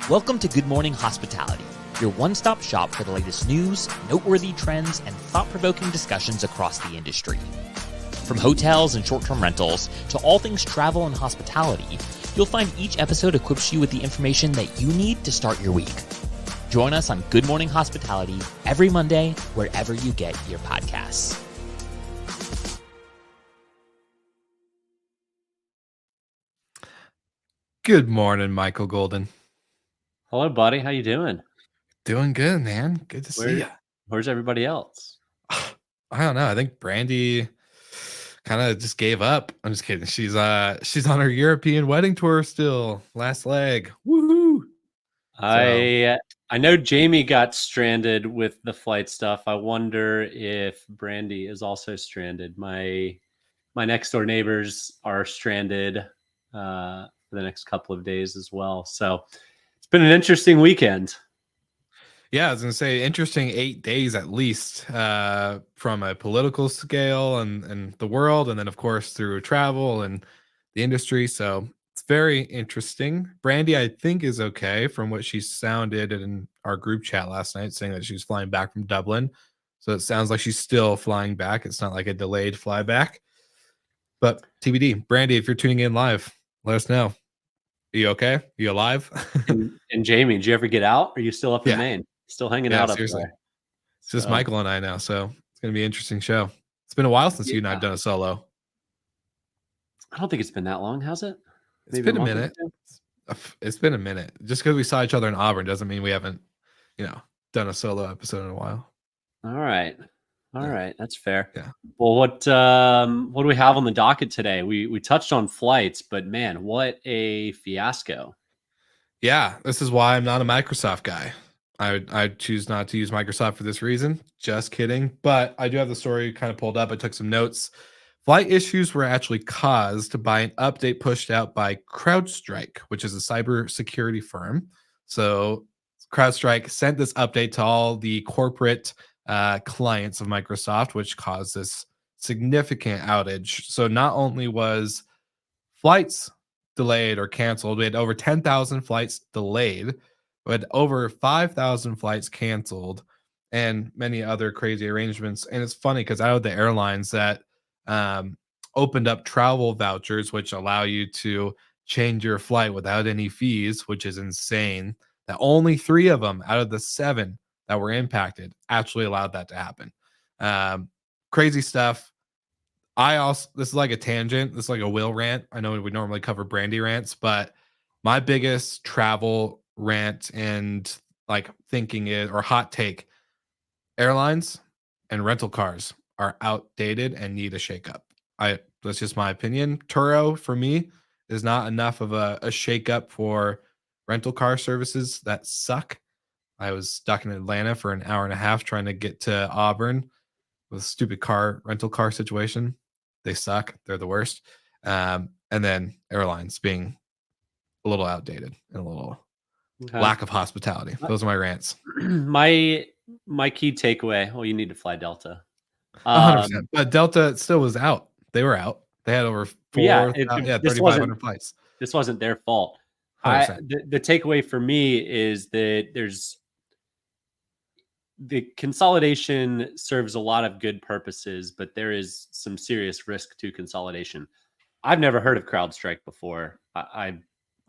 Welcome to Good Morning Hospitality, your one-stop shop for the latest news, noteworthy trends, and thought-provoking discussions across the industry. From hotels and short-term rentals to all things travel and hospitality, you'll find each episode equips you with the information that you need to start your week. Join us on Good Morning Hospitality every Monday, wherever you get your podcasts. Good morning, Michael Golden. Hello, buddy. How you doing? Doing good, man. Good to see you. Where's everybody else? I don't know. I think Brandy kind of just gave up. I'm just kidding. She's on her European wedding tour still. Last leg. Woohoo! I know Jamie got stranded with the flight stuff. I wonder if Brandy is also stranded. My next door neighbors are stranded for the next couple of days as well. So it's been an interesting weekend. Yeah, I was gonna say interesting 8 days at least, from a political scale and the world, and then of course through travel and the industry. So it's very interesting. Brandy, I think, is okay from what she sounded in our group chat last night, saying that she was flying back from Dublin. So it sounds like she's still flying back. It's not like a delayed flyback. But TBD, Brandy, if you're tuning in live, let us know. Are you okay? Are you alive? and Jamie, did you ever get out? Or are you still up in Maine? Still hanging out seriously. up there? It's just Michael and I now, so it's going to be an interesting show. It's been a while since you and I have done a solo. I don't think it's been that long, has it? It's been a minute. It's been a minute. Just because we saw each other in Auburn doesn't mean we haven't, done a solo episode in a while. All right. That's fair. Yeah. Well, what do we have on the docket today? We touched on flights, but man, what a fiasco. Yeah, this is why I'm not a Microsoft guy. I choose not to use Microsoft for this reason. Just kidding. But I do have the story kind of pulled up. I took some notes. Flight issues were actually caused by an update pushed out by CrowdStrike, which is a cybersecurity firm. So CrowdStrike sent this update to all the corporate clients of Microsoft, which caused this significant outage. So not only was flights delayed or canceled, we had over 10,000 flights delayed. We had over 5,000 flights canceled and many other crazy arrangements. And it's funny because out of the airlines that opened up travel vouchers, which allow you to change your flight without any fees, which is insane, that only 3 of them out of the 7 that were impacted actually allowed that to happen. Crazy stuff. This is like a tangent. This is like a Will rant. I know we normally cover Brandy rants, but my biggest travel rant and like thinking is, or hot take, airlines and rental cars are outdated and need a shakeup. That's just my opinion. Turo for me is not enough of a shakeup for rental car services that suck. I was stuck in Atlanta for an hour and a half trying to get to Auburn with a stupid rental car situation. They suck. They're the worst. And then airlines being a little outdated and a little lack of hospitality. Those are my rants. My key takeaway. Oh, you need to fly Delta. 100%. But Delta still was out. They were out. They had over 3,500 flights. This wasn't their fault. The takeaway for me is that the consolidation serves a lot of good purposes, but there is some serious risk to consolidation. I've never heard of CrowdStrike before. I'm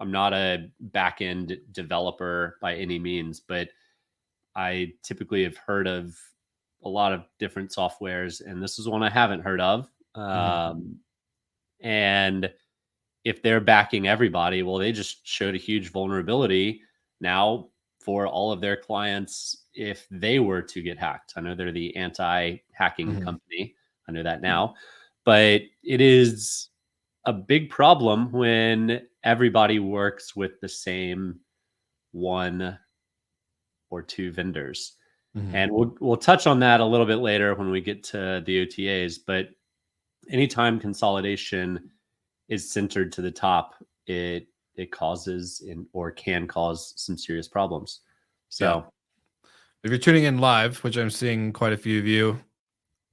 not a back-end developer by any means, but I typically have heard of a lot of different softwares, and this is one I haven't heard of. And if they're backing everybody, well, they just showed a huge vulnerability now for all of their clients if they were to get hacked. I know they're the anti-hacking company. I know that now. But it is a big problem when everybody works with the same 1 or 2 vendors. And we'll touch on that a little bit later when we get to the OTAs. But anytime consolidation is centered to the top, it causes or can cause some serious problems. So if you're tuning in live, which I'm seeing quite a few of you,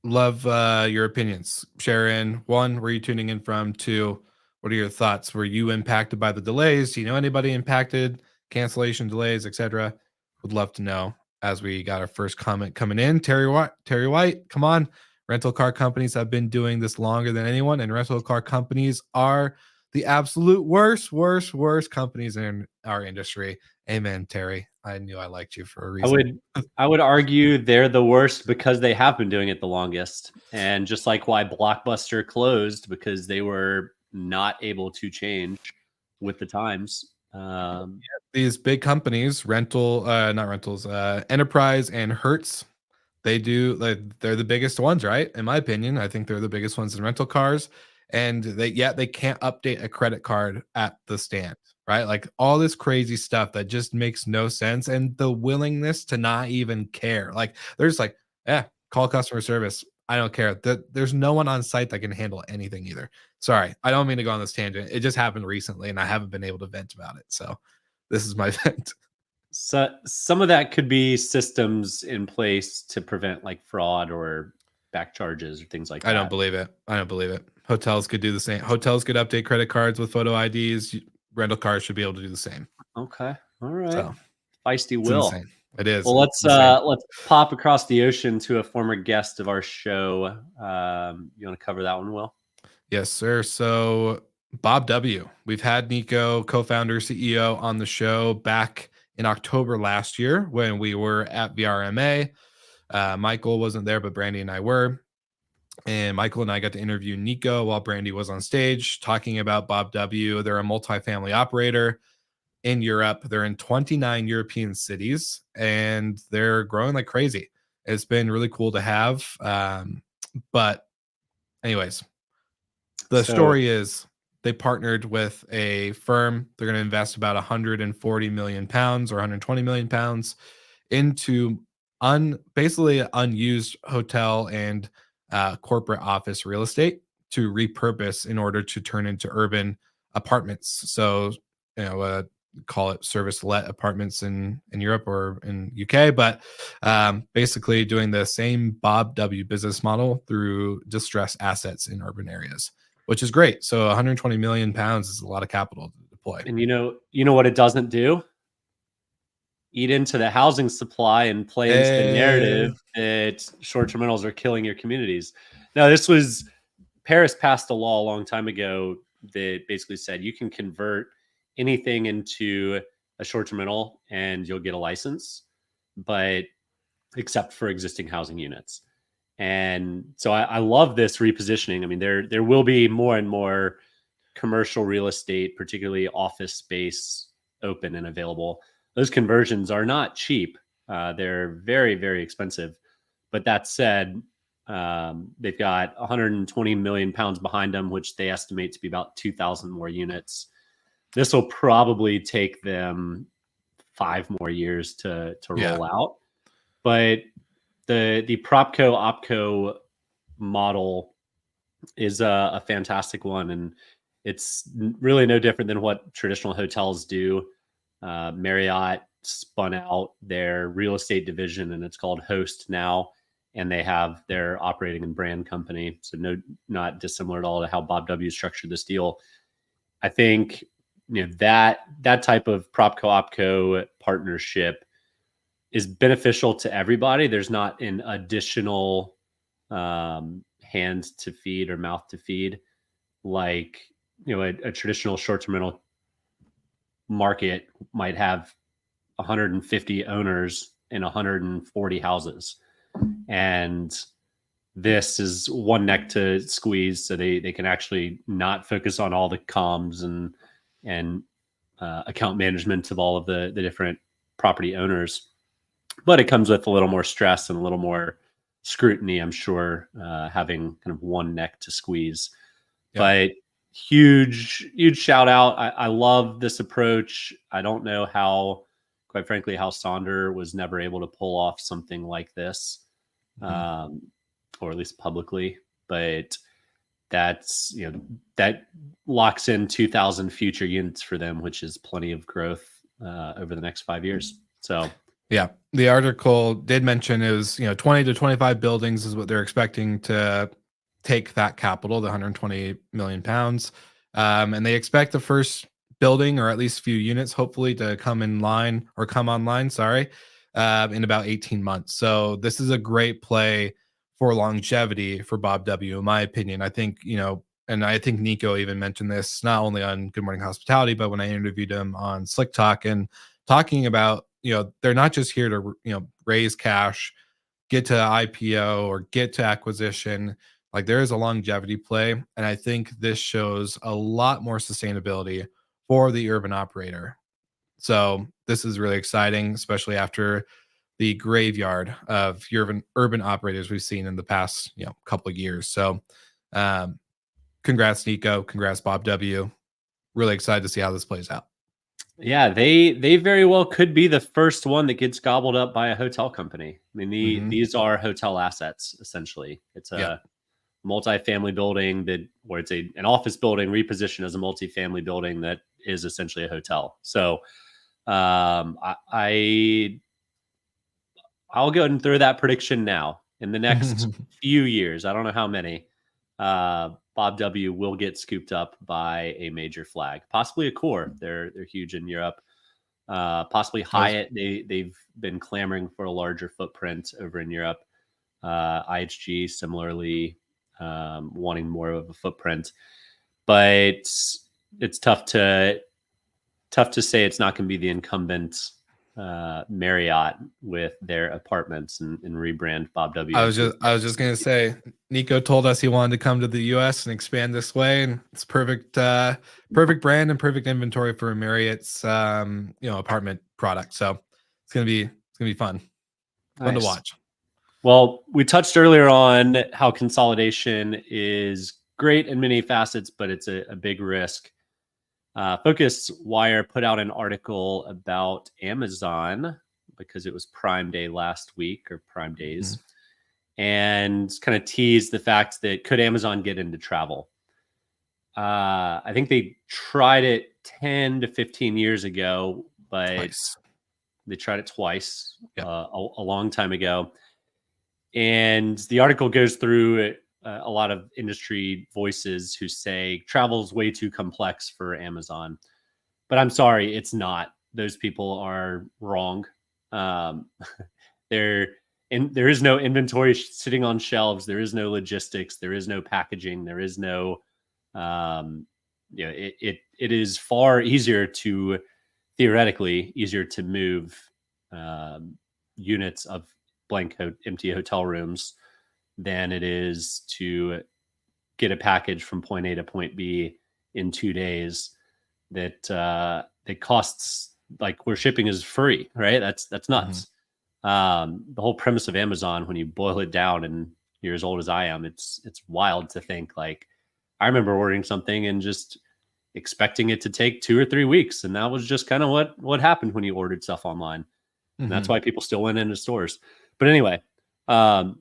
love your opinions. Share in. 1, where are you tuning in from? 2, what are your thoughts? Were you impacted by the delays? Do you know anybody impacted? cancellation delays, etc. Would love to know. As we got our first comment coming in, Terry White, come on. Rental car companies have been doing this longer than anyone, and rental car companies are the absolute worst companies in our industry. Amen, Terry. I knew I liked you for a reason. I would argue they're the worst because they have been doing it the longest. And just like why Blockbuster closed, because they were not able to change with the times. These big companies, not rentals, Enterprise and Hertz, they're the biggest ones, right? In my opinion, I think they're the biggest ones in rental cars. And they can't update a credit card at the stand, right? Like all this crazy stuff that just makes no sense. And the willingness to not even care. Like there's like, call customer service. I don't care. There's no one on site that can handle anything either. Sorry, I don't mean to go on this tangent. It just happened recently and I haven't been able to vent about it. So this is my vent. So some of that could be systems in place to prevent like fraud or back charges or things like that. I don't believe it. Hotels could do the same. Hotels could update credit cards with photo IDs. Rental cars should be able to do the same. Okay. All right. So, feisty Will. Insane. It is. Well, let's pop across the ocean to a former guest of our show. You want to cover that one, Will? Yes, sir. So Bob W. We've had Nico, co-founder, CEO, on the show back in October last year when we were at VRMA. Michael wasn't there, but Brandy and I were. And Michael and I got to interview Nico while Brandy was on stage talking about Bob W. They're a multifamily operator in Europe. They're in 29 European cities and they're growing like crazy. It's been really cool to have. But anyways, the story is they partnered with a firm. They're going to invest about 140 million pounds or 120 million pounds into basically unused hotel and corporate office real estate to repurpose in order to turn into urban apartments. So, call it service let apartments in Europe or in UK, but basically doing the same Bob W business model through distressed assets in urban areas, which is great. So 120 million pounds is a lot of capital to deploy. And you know what it doesn't do? Eat into the housing supply and play into the narrative that short-term rentals are killing your communities. Now, Paris passed a law a long time ago that basically said you can convert anything into a short-term rental and you'll get a license, but except for existing housing units. And so I love this repositioning. I mean, there will be more and more commercial real estate, particularly office space, open and available. Those conversions are not cheap. They're very, very expensive. But that said, they've got 120 million pounds behind them, which they estimate to be about 2,000 more units. This will probably take them 5 more years to roll out. But the PropCo OpCo model is a fantastic one, and it's really no different than what traditional hotels do. Marriott spun out their real estate division and it's called Host now, and they have their operating and brand company. So not dissimilar at all to how Bob W structured this deal. I think that type of PropCo OpCo partnership is beneficial to everybody. There's not an additional hand to feed or mouth to feed like a traditional short-term rental market might have 150 owners in 140 houses. And this is one neck to squeeze so they can actually not focus on all the comms and account management of all of the different property owners. But it comes with a little more stress and a little more scrutiny, I'm sure, having kind of one neck to squeeze. Yeah. But huge shout out. I love this approach. I don't know quite frankly, how Sonder was never able to pull off something like this, or at least publicly, but that's, that locks in 2,000 future units for them, which is plenty of growth over the next 5 years. So yeah, the article did mention it was 20 to 25 buildings is what they're expecting to take that capital, the 120 million pounds. And they expect the first building, or at least a few units, hopefully, to come online, sorry, in about 18 months. So this is a great play for longevity for Bob W, in my opinion. I think, and I think Nico even mentioned this not only on Good Morning Hospitality, but when I interviewed him on Slick Talk, and talking about, they're not just here to, raise cash, get to IPO or get to acquisition. Like, there is a longevity play. And I think this shows a lot more sustainability for the urban operator. So this is really exciting, especially after the graveyard of urban operators we've seen in the past, couple of years. So congrats, Nico. Congrats, Bob W. Really excited to see how this plays out. Yeah, they very well could be the first one that gets gobbled up by a hotel company. I mean, these are hotel assets, essentially. It's a multifamily building where it's an office building repositioned as a multifamily building that is essentially a hotel. So I'll go ahead and throw that prediction now. In the next few years, I don't know how many, Bob W will get scooped up by a major flag, possibly Accor. They're huge in Europe. Possibly Hyatt. They've been clamoring for a larger footprint over in Europe. IHG similarly wanting more of a footprint, but it's tough to say it's not going to be the incumbent Marriott with their apartments and rebrand Bob W. I was just gonna say, Nico told us he wanted to come to the US and expand this way, and it's perfect brand and perfect inventory for Marriott's apartment product. So it's gonna be fun. Fun to watch. Well, we touched earlier on how consolidation is great in many facets, but it's a big risk. Focus Wire put out an article about Amazon because it was Prime Day last week, or Prime Days, and kind of teased the fact that could Amazon get into travel? I think they tried it 10 to 15 years ago, but they tried it twice a long time ago. And the article goes through a lot of industry voices who say travel is way too complex for Amazon. But I'm sorry, it's not. Those people are wrong. There is no inventory sitting on shelves. There is no logistics. There is no packaging. There is no, it is far easier to, theoretically, easier to move units of blank empty hotel rooms than it is to get a package from point A to point B in 2 days that costs, like, where shipping is free, right? That's nuts. The whole premise of Amazon, when you boil it down, and you're as old as I am, it's wild to think, like, I remember ordering something and just expecting it to take 2 or 3 weeks. And that was just kind of what happened when you ordered stuff online. And that's why people still went into stores. But anyway, a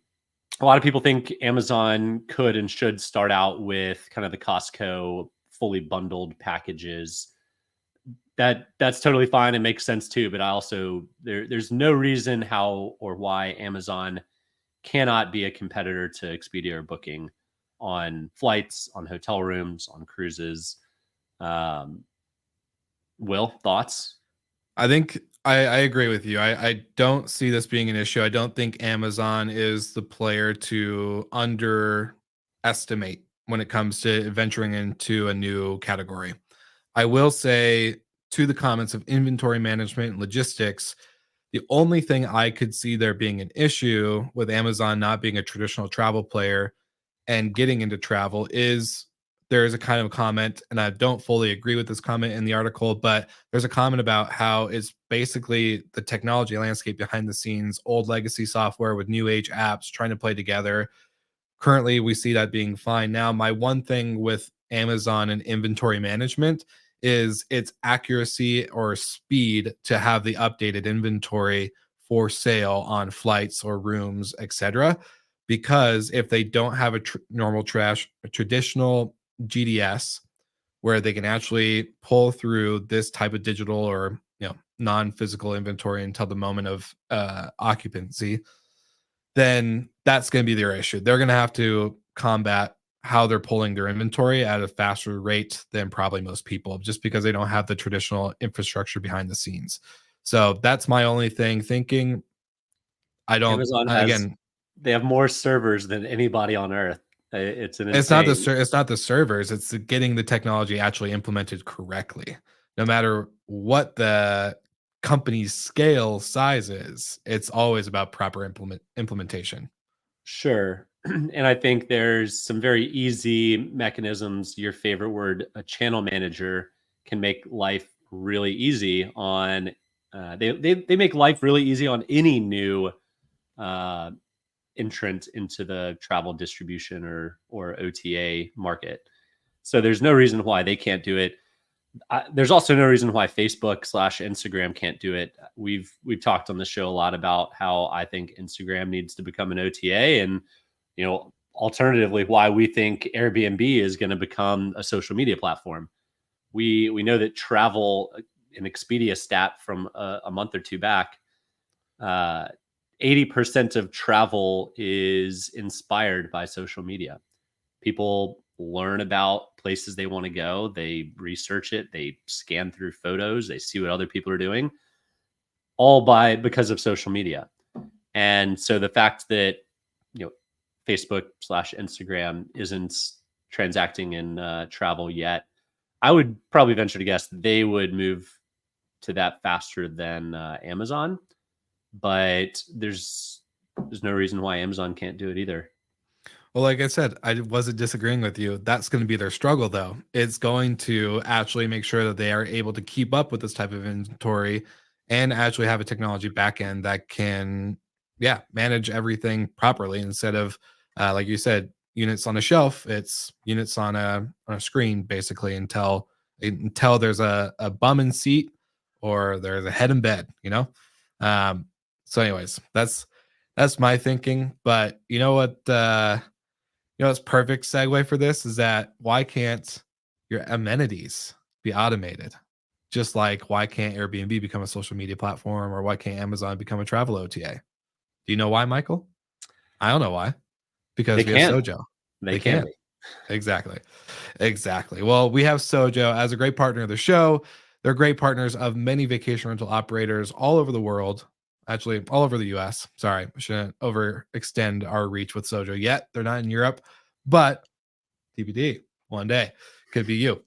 lot of people think Amazon could and should start out with kind of the Costco fully bundled packages. That's totally fine. It makes sense too. But I also, there's no reason how or why Amazon cannot be a competitor to Expedia or Booking on flights, on hotel rooms, on cruises. Will, thoughts? I think I agree with you. I don't see this being an issue. I don't think Amazon is the player to underestimate when it comes to venturing into a new category. I will say, to the comments of inventory management and logistics, the only thing I could see there being an issue with Amazon not being a traditional travel player and getting into travel is there is a kind of comment, and I don't fully agree with this comment in the article, but there's a comment about how it's basically the technology landscape behind the scenes, old legacy software with new age apps trying to play together. Currently, we see that being fine. Now, my one thing with Amazon and inventory management is its accuracy or speed to have the updated inventory for sale on flights or rooms, etc. Because if they don't have a traditional GDS where they can actually pull through this type of digital or non-physical inventory until the moment of occupancy, then that's going to be their issue. They're going to have to combat how they're pulling their inventory at a faster rate than probably most people, just because they don't have the traditional infrastructure behind the scenes. So that's my only thing thinking. I don't, Amazon has again, they have more servers than anybody on earth. It's an it's not insane. it's not the servers, it's getting the technology actually implemented correctly. No matter what the company's scale size is, it's always about proper implementation. Sure. And I think there's some very easy mechanisms. Your favorite word, a channel manager, can make life really easy on. They make life really easy on any new uh, entrant into the travel distribution or OTA market. So there's no reason why they can't do it. There's also no reason why Facebook/Instagram can't do it. We've talked on the show a lot about how I think Instagram needs to become an OTA, and alternatively, why we think Airbnb is going to become a social media platform. We know that travel, an Expedia stat from a month or two back, 80% of travel is inspired by social media. People learn about places they want to go. They research it. They scan through photos. They see what other people are doing, all because of social media. And so the fact that Facebook/Instagram isn't transacting in travel yet, I would probably venture to guess they would move to that faster than Amazon. But there's no reason why Amazon can't do it either. Well, like I said, I wasn't disagreeing with you. That's going to be their struggle, though. It's going to actually make sure that they are able to keep up with this type of inventory and actually have a technology backend that can, yeah, manage everything properly instead of, like you said, units on a shelf. It's units on a screen basically until there's a bum in seat or there's a head in bed. So, anyways, that's my thinking. But you know what? It's perfect segue for this is that why can't your amenities be automated? Just like why can't Airbnb become a social media platform or why can't Amazon become a travel OTA? Do you know why, Michael? I don't know why. Because They we have can. Sojo. They can Can't. be. Exactly. Exactly. Well, we have Sojo as a great partner of the show. They're great partners of many vacation rental operators all over the world. Actually, all over the US. Sorry, I shouldn't overextend our reach with Sojo yet. They're not in Europe, but TBD, one day could be you.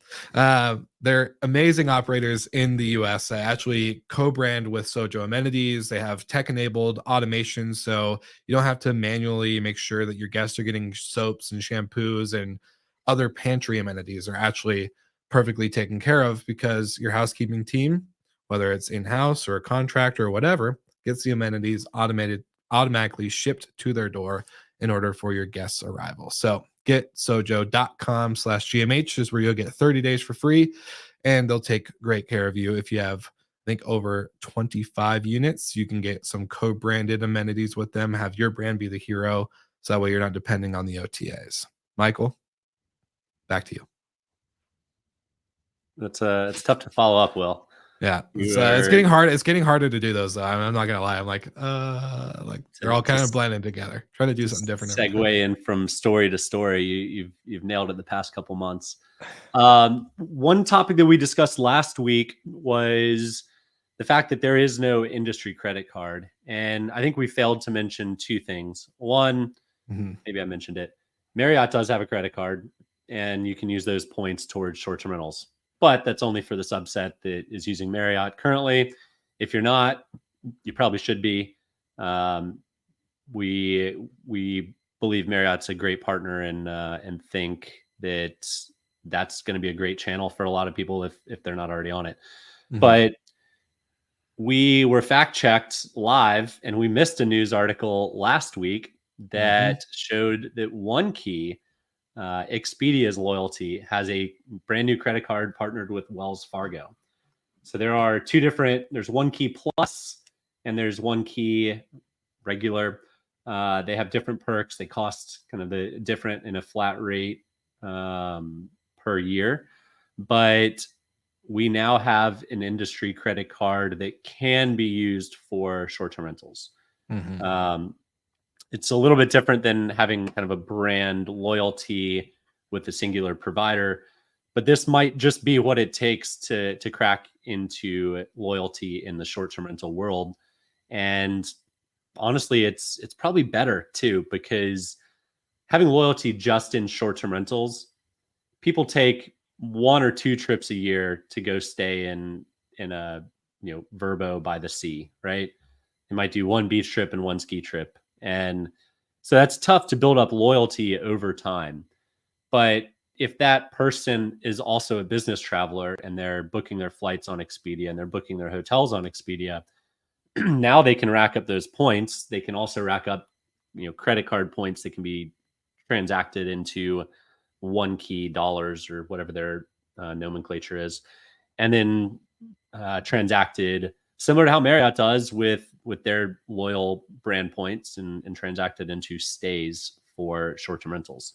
They're amazing operators in the US. They actually co-brand with Sojo amenities. They have tech-enabled automation, so you don't have to manually make sure that your guests are getting soaps and shampoos and other pantry amenities are actually perfectly taken care of because your housekeeping team, whether it's in-house or a contractor or whatever, gets the amenities automatically shipped to their door in order for your guests' arrival. So get sojo.com/GMH is where you'll get 30 days for free, and they'll take great care of you. If you have, I think, over 25 units, you can get some co-branded amenities with them, have your brand be the hero, so that way you're not depending on the OTAs. Michael, back to you. It's tough to follow up, Will. Yeah, it's getting hard. It's getting harder to do those, though. I'm not gonna lie. I'm like they're all kind of blended together. Trying to do something different. Segue in from story to story. You've nailed it the past couple months. One topic that we discussed last week was the fact that there is no industry credit card, and I think we failed to mention two things. One, maybe I mentioned it. Marriott does have a credit card, and you can use those points towards short-term rentals. But that's only for the subset that is using Marriott currently. If you're not, you probably should be. We believe Marriott's a great partner and think that that's going to be a great channel for a lot of people if they're not already on it. But we were fact checked live, and we missed a news article last week that showed that OneKey, Expedia's loyalty, has a brand new credit card partnered with Wells Fargo. So there are two different, there's OneKey Plus and there's OneKey regular. They have different perks. They cost kind of the different in a flat rate per year. But we now have an industry credit card that can be used for short-term rentals. It's a little bit different than having kind of a brand loyalty with a singular provider. But this might just be what it takes to crack into loyalty in the short-term rental world. And honestly, it's probably better too, because having loyalty just in short-term rentals, people take 1 or 2 trips a year to go stay in a Verbo by the sea, right? They might do 1 beach trip and 1 ski trip, and so that's tough to build up loyalty over time. But if that person is also a business traveler and they're booking their flights on Expedia and they're booking their hotels on Expedia, now they can rack up those points. They can also rack up, credit card points that can be transacted into OneKey dollars or whatever their nomenclature is, and then transacted similar to how Marriott does with their loyal brand points and transacted into stays for short-term rentals.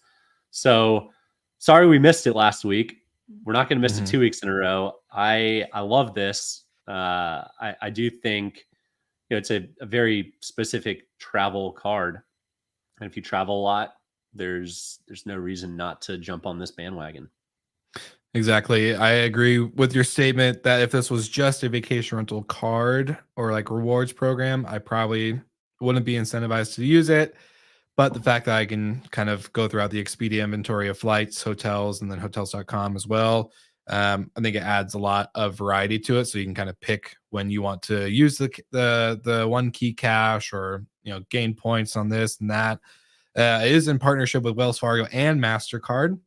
So sorry we missed it last week. We're not going to miss it 2 weeks in a row. I love this. I do think it's a very specific travel card, and if you travel a lot, there's no reason not to jump on this bandwagon. Exactly. I agree with your statement that if this was just a vacation rental card or like rewards program, I probably wouldn't be incentivized to use it. But the fact that I can kind of go throughout the Expedia inventory of flights, hotels, and then hotels.com as well, I think it adds a lot of variety to it. So you can kind of pick when you want to use the OneKey cash or gain points on this and that. It is in partnership with Wells Fargo and Mastercard.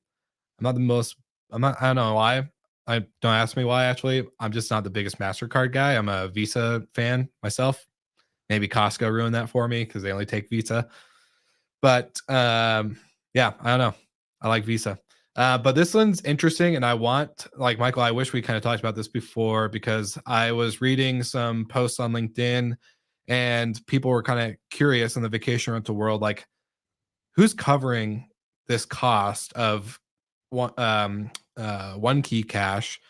I don't know why. Don't ask me why, actually. I'm just not the biggest MasterCard guy. I'm a Visa fan myself. Maybe Costco ruined that for me because they only take Visa. But yeah, I don't know. I like Visa. But this one's interesting. And I want, like Michael, I wish we kind of talked about this before, because I was reading some posts on LinkedIn and people were kind of curious in the vacation rental world, like who's covering this cost of OneKey cash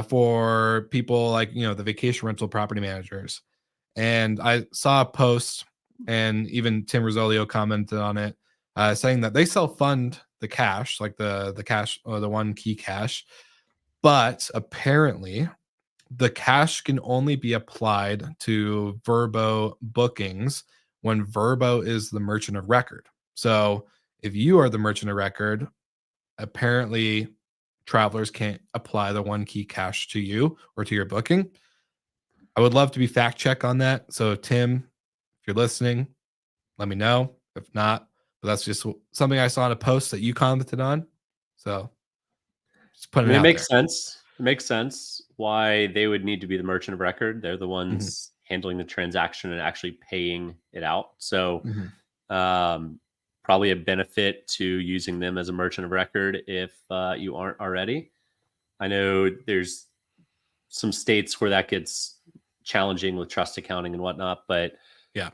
for people like the vacation rental property managers. And I saw a post, and even Tim Rosolio commented on it, saying that they self-fund the cash, like the cash or the OneKey cash, but apparently the cash can only be applied to Verbo bookings when Verbo is the merchant of record. So if you are the merchant of record, apparently travelers can't apply the OneKey cash to you or to your booking. I would love to be fact check on that. So Tim, if you're listening, let me know. If not, but that's just something I saw in a post that you commented on. So just putting it out there. It makes sense. It makes sense why they would need to be the merchant of record. They're the ones handling the transaction and actually paying it out. So probably a benefit to using them as a merchant of record if you aren't already. I know there's some states where that gets challenging with trust accounting and whatnot, but yeah,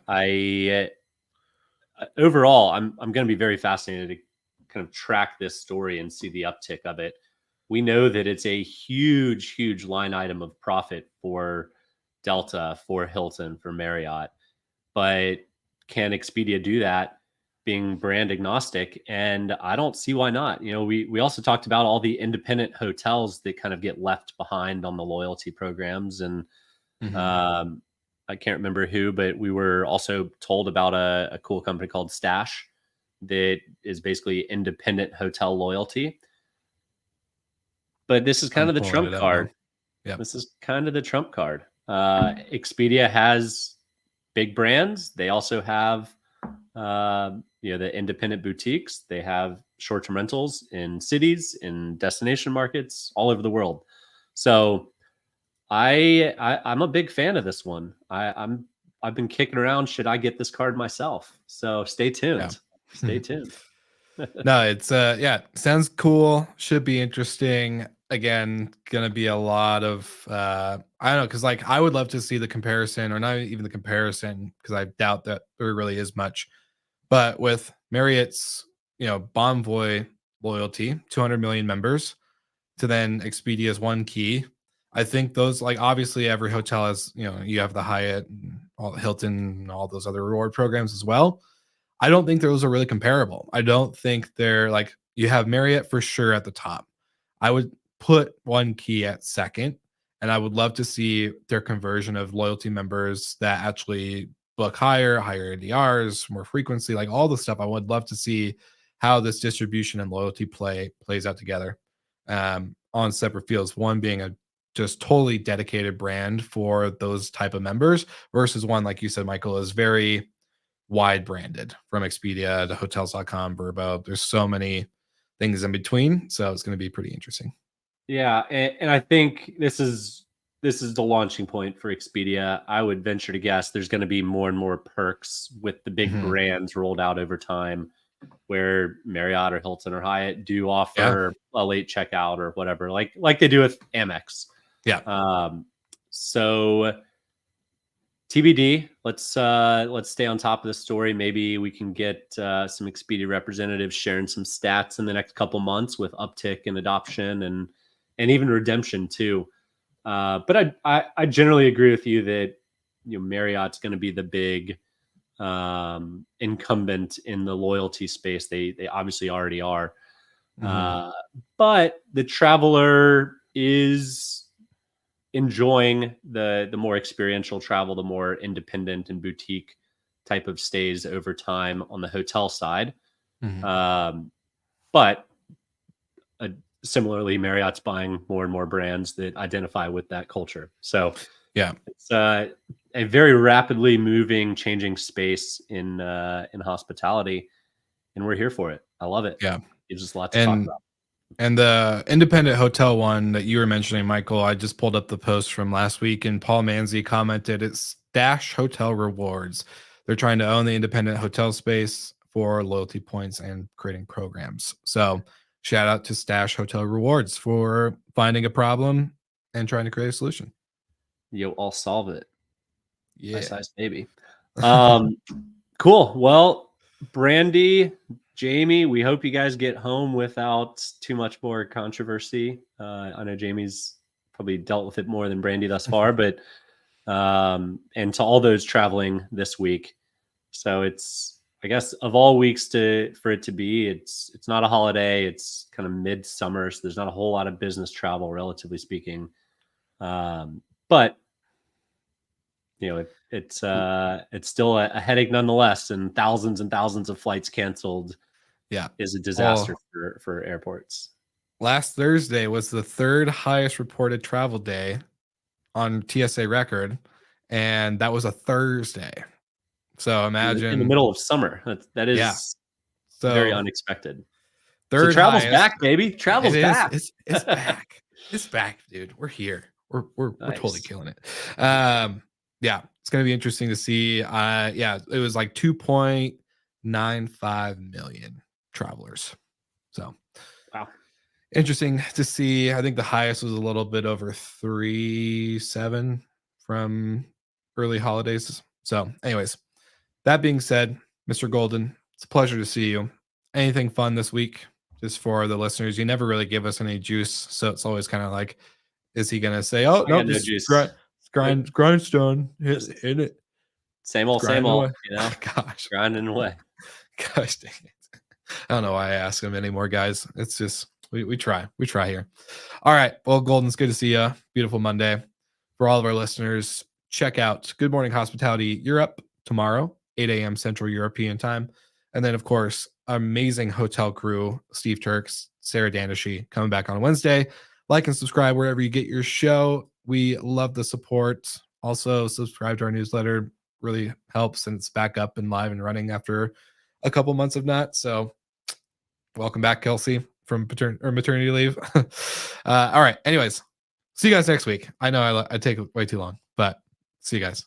overall, I'm going to be very fascinated to kind of track this story and see the uptick of it. We know that it's a huge, huge line item of profit for Delta, for Hilton, for Marriott, but can Expedia do that being brand agnostic? And I don't see why not. We also talked about all the independent hotels that kind of get left behind on the loyalty programs. And I can't remember who, but we were also told about a cool company called Stash that is basically independent hotel loyalty. But this is kind of the trump card. Yeah, this is kind of the trump card. Expedia has big brands. They also have the independent boutiques. They have short-term rentals in cities, in destination markets all over the world. So I'm a big fan of this one. I've been kicking around, should I get this card myself? So stay tuned. Yeah. Stay tuned. No, it's sounds cool. Should be interesting. Again, gonna be a lot of I don't know, because like I would love to see the comparison, or not even the comparison, because I doubt that there really is much. But with Marriott's Bonvoy loyalty, 200 million members, to then Expedia's OneKey, I think those, like, obviously every hotel has, you have the Hyatt and all the Hilton and all those other reward programs as well. I don't think those are really comparable. I don't think they're like You have Marriott for sure at the top. I would put OneKey at second, and I would love to see their conversion of loyalty members that actually book higher ADRs, more frequency, like all the stuff. I would love to see how this distribution and loyalty plays out together on separate fields. One being a just totally dedicated brand for those type of members versus one, like you said, Michael, is very wide branded from Expedia to hotels.com, Vrbo. There's so many things in between. So it's going to be pretty interesting. Yeah. And I think this is the launching point for Expedia. I would venture to guess there's going to be more and more perks with the big brands rolled out over time, where Marriott or Hilton or Hyatt do offer a late checkout or whatever, like they do with Amex. Yeah. So TBD. Let's stay on top of the story. Maybe we can get some Expedia representatives sharing some stats in the next couple months with uptick in adoption and even redemption too. But I generally agree with you that Marriott's going to be the big incumbent in the loyalty space. They obviously already are. But the traveler is enjoying the more experiential travel, the more independent and boutique type of stays over time on the hotel side. But similarly, Marriott's buying more and more brands that identify with that culture. So yeah, it's a very rapidly moving, changing space in hospitality, and we're here for it. I love it. Yeah, gives us a lot to talk about. And the independent hotel one that you were mentioning, Michael, I just pulled up the post from last week, and Paul Manzi commented, it's Dash Hotel Rewards. They're trying to own the independent hotel space for loyalty points and creating programs. So shout out to Stash Hotel Rewards for finding a problem and trying to create a solution. I'll solve it. Yeah. Nice baby. Cool. Well, Brandy, Jamie, we hope you guys get home without too much more controversy. I know Jamie's probably dealt with it more than Brandy thus far, but and to all those traveling this week. So it's, I guess, of all weeks for it to be, it's not a holiday. It's kind of midsummer, so there's not a whole lot of business travel, relatively speaking. But it's still a headache nonetheless, and thousands of flights canceled. Yeah, is a disaster for airports. Last Thursday was the third highest reported travel day on TSA record, and that was a Thursday. So imagine in the middle of summer. That is very unexpected. So travel's back, baby. Travel's back. It's back. It's back, dude. We're here. We're totally killing it. Yeah, it's gonna be interesting to see. It was like 2.95 million travelers. So wow. Interesting to see. I think the highest was a little bit over 3.7 from early holidays. So anyways, that being said, Mr. Golden, it's a pleasure to see you. Anything fun this week? Just for the listeners, you never really give us any juice, so it's always kind of like, is he gonna say, "Oh no, just juice. grindstone, hit it"? Same old, Gosh, grinding away. Gosh dang it! I don't know why I ask him anymore, guys. It's just we try here. All right, well, Golden, it's good to see you. Beautiful Monday. For all of our listeners, check out Good Morning Hospitality Europe tomorrow, 8 a.m. Central European time. And then, of course, amazing hotel crew, Steve Turks, Sarah Danishi, coming back on Wednesday. Like and subscribe wherever you get your show. We love the support. Also, subscribe to our newsletter. Really helps, and it's back up and live and running after a couple months of not. So welcome back, Kelsey, from maternity leave. All right. Anyways, see you guys next week. I know I take way too long, but see you guys.